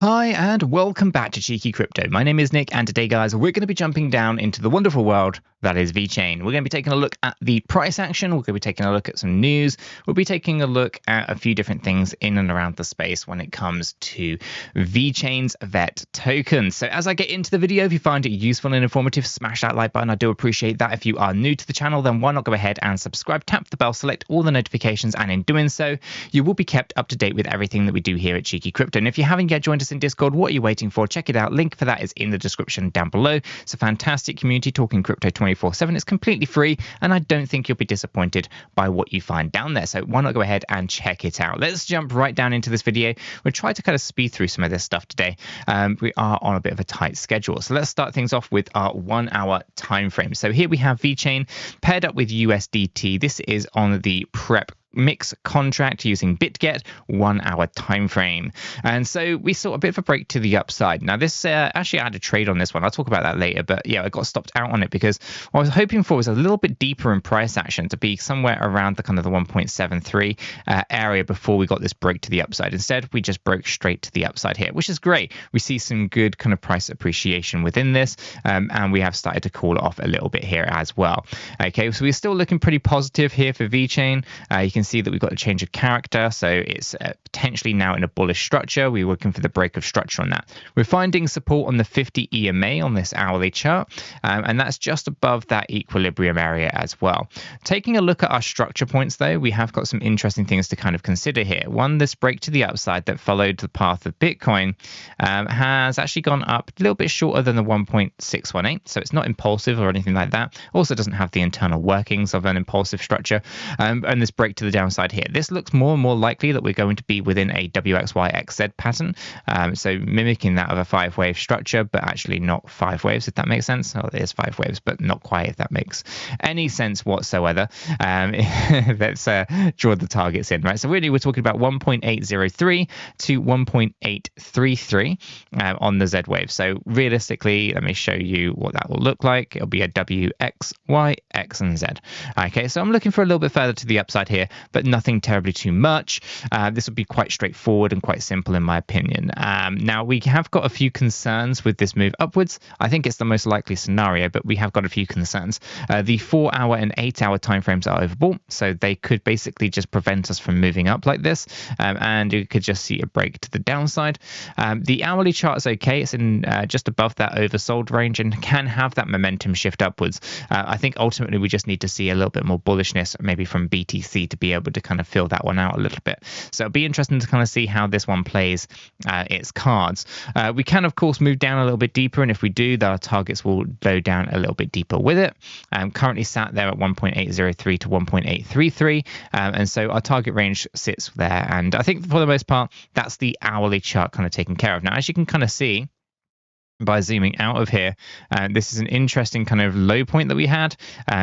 Hi, and welcome back to Cheeky Crypto. My name is Nick, and today, guys, we're going to be jumping down into the wonderful world that is VeChain. We're going to be taking a look at the price action. We're going to be taking a look at some news. We'll be taking a look at a few different things in and around the space when it comes to VeChain's VET token. So as I get into the video, if you find it useful and informative, smash that like button. I do appreciate that. If you are new to the channel, then why not go ahead and subscribe, tap the bell, select all the notifications, and in doing so, you will be kept up to date with everything that we do here at Cheeky Crypto. And if you haven't yet joined us in Discord, what are you waiting for? Check it out. Link for that is in the description down below. It's a fantastic community talking crypto 24/7. It's completely free, and I don't think you'll be disappointed by what you find down there. So why not go ahead and check it out? Let's jump right down into this video. We'll try to kind of speed through some of this stuff today. We are on a bit of a tight schedule. So let's start things off with our 1 hour time frame. So here we have VeChain paired up with USDT. This is on the prep mix contract using BitGet 1 hour time frame, and so we saw a bit of a break to the upside. Now this actually I had a trade on this one. I'll talk about that later, but yeah, I got stopped out on it because what I was hoping for was a little bit deeper in price action, to be somewhere around the kind of the 1.73 area before we got this break to the upside. Instead, we just broke straight to the upside here, which is great. We see some good kind of price appreciation within this, and we have started to call it off a little bit here as well. Okay, so we're still looking pretty positive here for VeChain. You can see that we've got a change of character, so it's potentially now in a bullish structure. We're looking for the break of structure on that. We're finding support on the 50 EMA on this hourly chart, and that's just above that equilibrium area as well. Taking a look at our structure points, though, we have got some interesting things to kind of consider here. One, this break to the upside that followed the path of Bitcoin has actually gone up a little bit shorter than the 1.618, so it's not impulsive or anything like that. Also doesn't have the internal workings of an impulsive structure, and this break to the downside here. This looks more and more likely that we're going to be within a WXY-XZ pattern, so mimicking that of a 5-wave structure, but actually not 5 waves, if that makes sense. Oh, it is 5 waves, but not quite, if that makes any sense whatsoever. Let's draw the targets in, right? So really we're talking about 1.803 to 1.833 on the Z wave. So realistically, let me show you what that will look like. It'll be a W, X, Y, X, and Z. Okay, so I'm looking for a little bit further to the upside here, but nothing terribly too much. This would be quite straightforward and quite simple in my opinion. Now we have got a few concerns with this move upwards. I think it's the most likely scenario, but we have got a few concerns. The 4 hour and 8 hour timeframes are overbought, so they could basically just prevent us from moving up like this, and you could just see a break to the downside. The hourly chart is okay. It's in just above that oversold range and can have that momentum shift upwards. I think ultimately we just need to see a little bit more bullishness maybe from BTC to be able to kind of fill that one out a little bit. So it'll be interesting to kind of see how this one plays its cards. We can of course move down a little bit deeper, and if we do, our targets will go down a little bit deeper with it. Currently sat there at 1.803 to 1.833, and so our target range sits there, and I think for the most part that's the hourly chart kind of taken care of. Now as you can kind of see by zooming out of here, this is an interesting kind of low point that we had.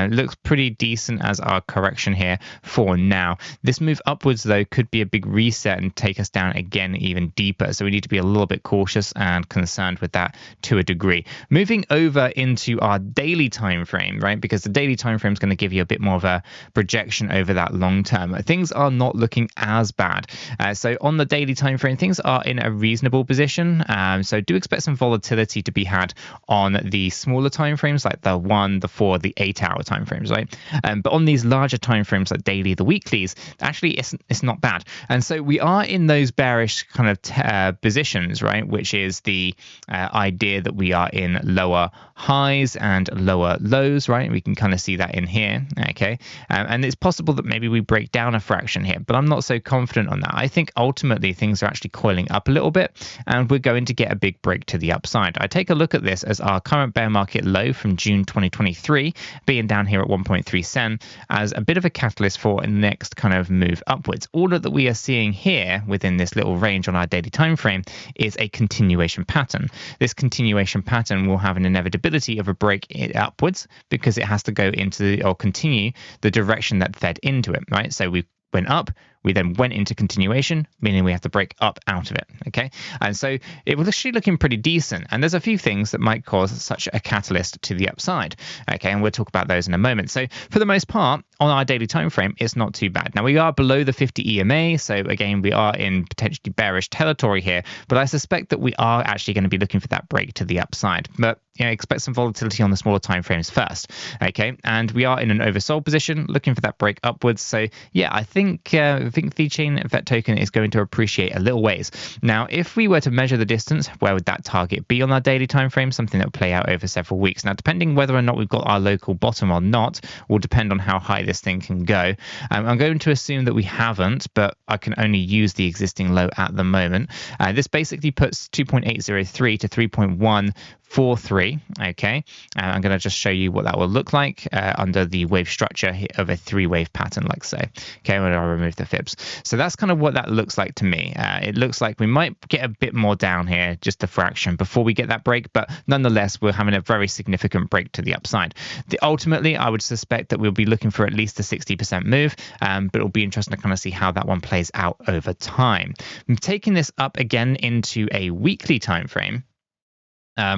Looks pretty decent as our correction here for now. This move upwards though could be a big reset and take us down again even deeper, so we need to be a little bit cautious and concerned with that to a degree. Moving over into our daily time frame, right, because the daily time frame is going to give you a bit more of a projection over that long term. Things are not looking as bad, so on the daily time frame things are in a reasonable position, so do expect some volatility to be had on the smaller time frames like the 1, the 4, the 8 hour time frames, right? But on these larger time frames like daily, the weeklies, actually it's not bad. And so we are in those bearish kind of positions, right, which is the idea that we are in lower highs and lower lows, right? We can kind of see that in here, okay? And it's possible that maybe we break down a fraction here, but I'm not so confident on that. I think ultimately things are actually coiling up a little bit, and we're going to get a big break to the upside. I take a look at this as our current bear market low from June 2023 being down here at 1.3 cent as a bit of a catalyst for a next kind of move upwards. All that we are seeing here within this little range on our daily time frame is a continuation pattern. This continuation pattern will have an inevitability of a break upwards because it has to go into or continue the direction that fed into it, right? So we went up, We then went into continuation, meaning we have to break up out of it. Okay, and so it was actually looking pretty decent. And there's a few things that might cause such a catalyst to the upside. Okay, and we'll talk about those in a moment. So for the most part, on our daily time frame, it's not too bad. Now we are below the 50 EMA, so again we are in potentially bearish territory here. But I suspect that we are actually going to be looking for that break to the upside. But expect some volatility on the smaller time frames first. Okay, and we are in an oversold position, looking for that break upwards. So yeah, I think VeChain VET token is going to appreciate a little ways. Now, if we were to measure the distance, where would that target be on our daily time frame? Something that will play out over several weeks. Now, depending whether or not we've got our local bottom or not, will depend on how high this thing can go. I'm going to assume that we haven't, but I can only use the existing low at the moment. This basically puts 2.803 to 3.143. Okay, I'm going to just show you what that will look like under the wave structure of a 3-wave pattern, like so. Okay, when I remove the fibs. So that's kind of what that looks like to me. It looks like we might get a bit more down here, just a fraction, before we get that break, but nonetheless, we're having a very significant break to the upside. Ultimately, I would suspect that we'll be looking for at least a 60% move, but it'll be interesting to kind of see how that one plays out over time. I'm taking this up again into a weekly time frame.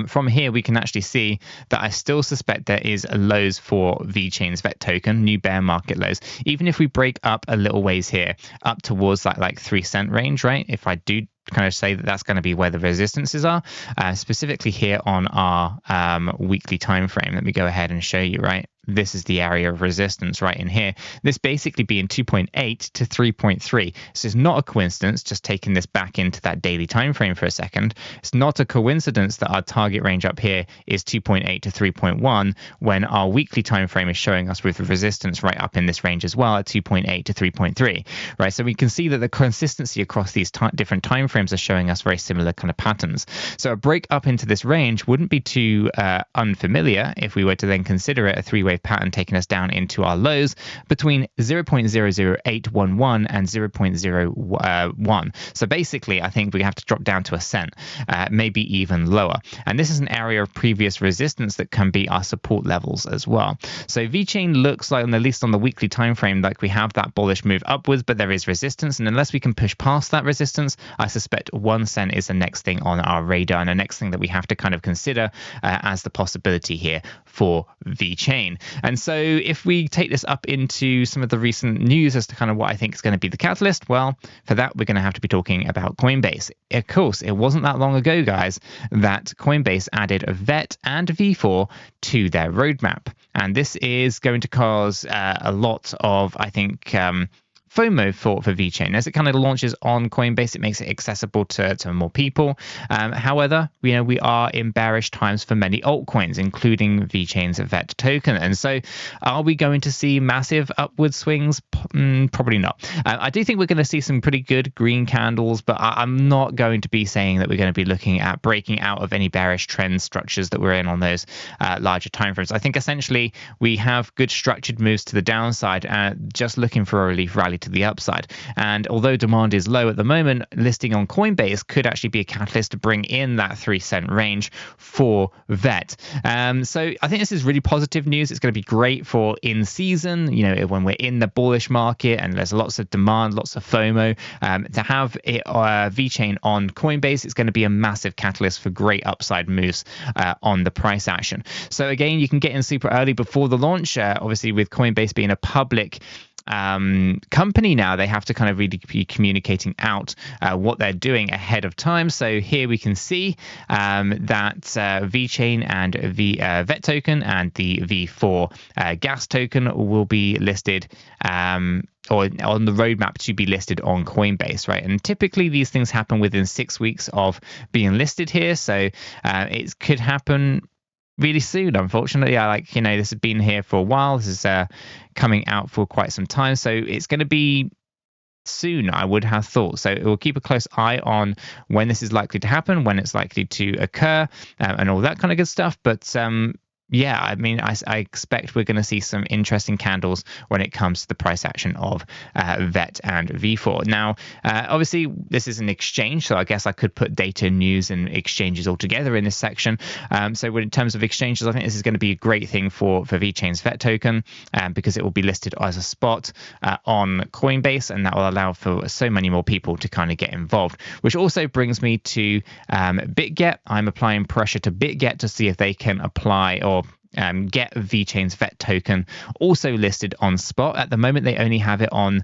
From here, we can actually see that I still suspect there is a lows for VeChain's VET token, new bear market lows. Even if we break up a little ways here, up towards that like 3-cent range, right? If I do kind of say that that's going to be where the resistances are, specifically here on our weekly time frame. Let me go ahead and show you, right? This is the area of resistance right in here. This basically being 2.8 to 3.3. So it's not a coincidence, just taking this back into that daily time frame for a second. It's not a coincidence that our target range up here is 2.8 to 3.1 when our weekly time frame is showing us with resistance right up in this range as well at 2.8 to 3.3, right? So we can see that the consistency across these different time frames are showing us very similar kind of patterns. So a break up into this range wouldn't be too unfamiliar if we were to then consider it a 3-wave pattern taking us down into our lows between 0.00811 and 0.01. So basically, I think we have to drop down to a cent, maybe even lower. And this is an area of previous resistance that can be our support levels as well. So VeChain looks like, at least on the weekly time frame, like we have that bullish move upwards, but there is resistance. And unless we can push past that resistance, I suspect 1 cent is the next thing on our radar and the next thing that we have to kind of consider as the possibility here for VeChain. And so if we take this up into some of the recent news as to kind of what I think is going to be the catalyst, well, for that, we're going to have to be talking about Coinbase. Of course, it wasn't that long ago, guys, that Coinbase added a VET and V4 to their roadmap. And this is going to cause a lot of, I think, FOMO for VeChain. As it kind of launches on Coinbase, it makes it accessible to more people. However, we are in bearish times for many altcoins, including VeChain's VET token. And so are we going to see massive upward swings? Probably not. I do think we're going to see some pretty good green candles, but I'm not going to be saying that we're going to be looking at breaking out of any bearish trend structures that we're in on those larger timeframes. I think essentially we have good structured moves to the downside, just looking for a relief rally to the upside. And although demand is low at the moment, listing on Coinbase could actually be a catalyst to bring in that 3-cent range for VET. So I think this is really positive news. It's going to be great for in season, when we're in the bullish market and there's lots of demand, lots of FOMO. To have it, VeChain on Coinbase is going to be a massive catalyst for great upside moves on the price action. So again, you can get in super early before the launch. Obviously, with Coinbase being a public company now, they have to kind of really be communicating out what they're doing ahead of time. So here we can see that VeChain and VET token and the V4 gas token will be listed or on the roadmap to be listed on Coinbase, right? And typically these things happen within 6 weeks of being listed here. So it could happen really soon, unfortunately. This has been here for a while. This is coming out for quite some time, so it's going to be soon, I would have thought. So we'll keep a close eye on when this is likely to happen, when it's likely to occur, and all that kind of good stuff. But yeah, I mean, I expect we're going to see some interesting candles when it comes to the price action of VET and V4. Now, obviously, this is an exchange, so I guess I could put data, news, and exchanges all together in this section. So in terms of exchanges, I think this is going to be a great thing for VeChain's VET token because it will be listed as a spot on Coinbase, and that will allow for so many more people to kind of get involved, which also brings me to BitGet. I'm applying pressure to BitGet to see if they can apply or get VeChain's VET token also listed on spot. At the moment, they only have it on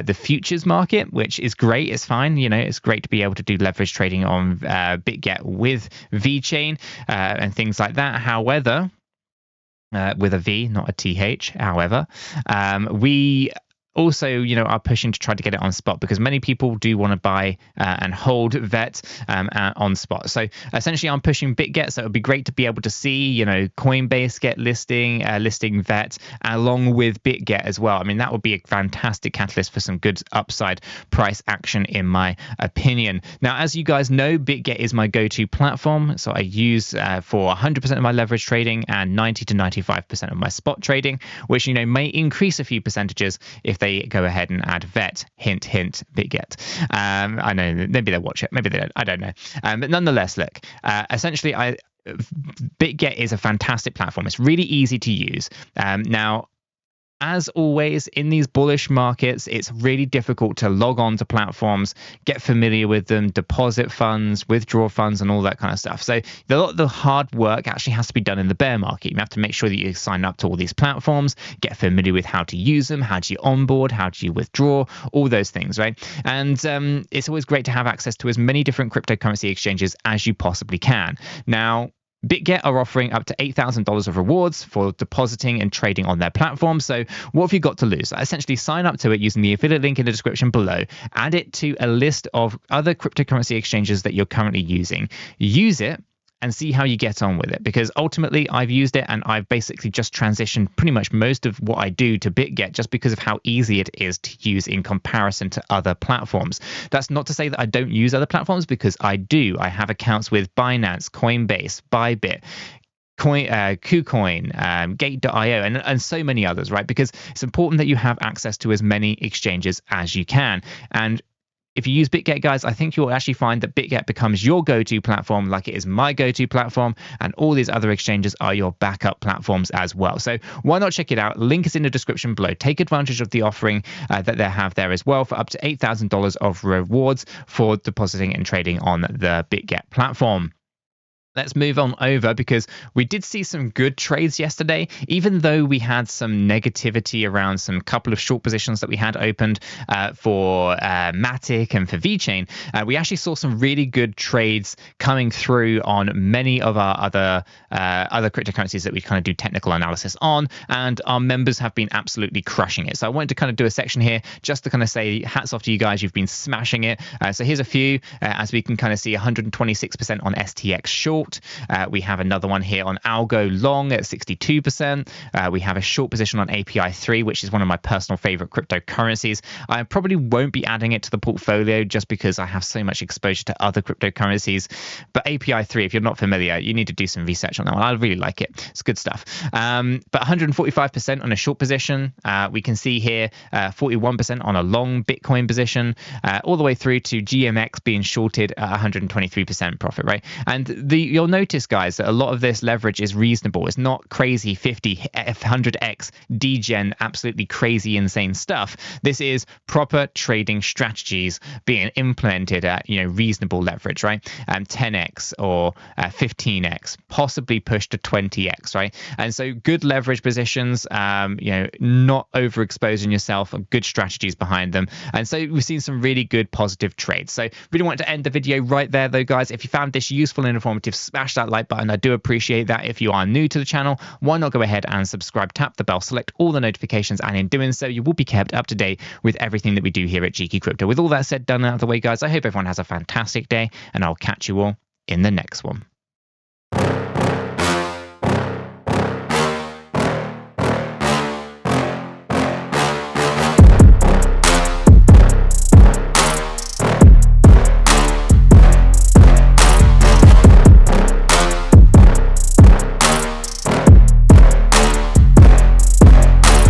the futures market, which is great. It's fine. You know, it's great to be able to do leverage trading on BitGet with VeChain and things like that. However, with a V, not a TH. However, we also, you know, are pushing to try to get it on spot because many people do want to buy and hold VET on spot. So essentially, I'm pushing BitGet. So it would be great to be able to see, you know, Coinbase get listing VET along with BitGet as well. I mean, that would be a fantastic catalyst for some good upside price action, in my opinion. Now, as you guys know, BitGet is my go-to platform. So I use for 100% of my leverage trading and 90 to 95% of my spot trading, which, you know, may increase a few percentages if they go ahead and add VET. Hint, hint, BitGet. I know maybe they'll watch it, maybe they don't. I don't know. But nonetheless, look, essentially, BitGet is a fantastic platform. It's really easy to use. Now, as always, in these bullish markets, it's really difficult to log on to platforms, get familiar with them, deposit funds, withdraw funds, and all that kind of stuff. So a lot of the hard work actually has to be done in the bear market. You have to make sure that you sign up to all these platforms, get familiar with how to use them, how do you onboard, how do you withdraw, all those things, right? And it's always great to have access to as many different cryptocurrency exchanges as you possibly can. Now, BitGet are offering up to $8,000 of rewards for depositing and trading on their platform. So what have you got to lose? Essentially, sign up to it using the affiliate link in the description below. Add it to a list of other cryptocurrency exchanges that you're currently using. Use it and see how you get on with it, because ultimately I've used it and I've basically just transitioned pretty much most of what I do to BitGet just because of how easy it is to use in comparison to other platforms. That's not to say that I don't use other platforms, because I do. I have accounts with Binance, Coinbase, Bybit, KuCoin, Gate.io, and so many others, right? Because it's important that you have access to as many exchanges as you can. And if you use BitGet, guys, I think you'll actually find that BitGet becomes your go-to platform, like it is my go-to platform, and all these other exchanges are your backup platforms as well. So why not check it out? Link is in the description below. Take advantage of the offering that they have there as well for up to $8,000 of rewards for depositing and trading on the BitGet platform. Let's move on over, because we did see some good trades yesterday, even though we had some negativity around some couple of short positions that we had opened for Matic and for VeChain. We actually saw some really good trades coming through on many of our other cryptocurrencies that we kind of do technical analysis on, and our members have been absolutely crushing it. So I wanted to kind of do a section here just to kind of say hats off to you guys. You've been smashing it. So here's a few, as we can kind of see 126% on STX short. We have another one here on Algo long at 62%. We have a short position on API3, which is one of my personal favorite cryptocurrencies. I probably won't be adding it to the portfolio just because I have so much exposure to other cryptocurrencies. But API3, if you're not familiar, you need to do some research on that one. I really like it. It's good stuff. But 145% on a short position. We can see here 41% on a long Bitcoin position, all the way through to GMX being shorted at 123% profit, right? And you'll notice, guys, that a lot of this leverage is reasonable. It's not crazy 50, 100x degen, absolutely crazy, insane stuff. This is proper trading strategies being implemented at, you know, reasonable leverage, right? 10x or 15x, possibly pushed to 20x, right? And so good leverage positions, you know, not overexposing yourself, good strategies behind them. And so we've seen some really good positive trades. So really wanted to end the video right there, though, guys. If you found this useful and informative, smash that like button. I do appreciate that. If you are new to the channel, why not go ahead and subscribe, tap the bell, select all the notifications, and in doing so, you will be kept up to date with everything that we do here at Cheeky Crypto. With all that said, done out of the way, guys, I hope everyone has a fantastic day, and I'll catch you all in the next one.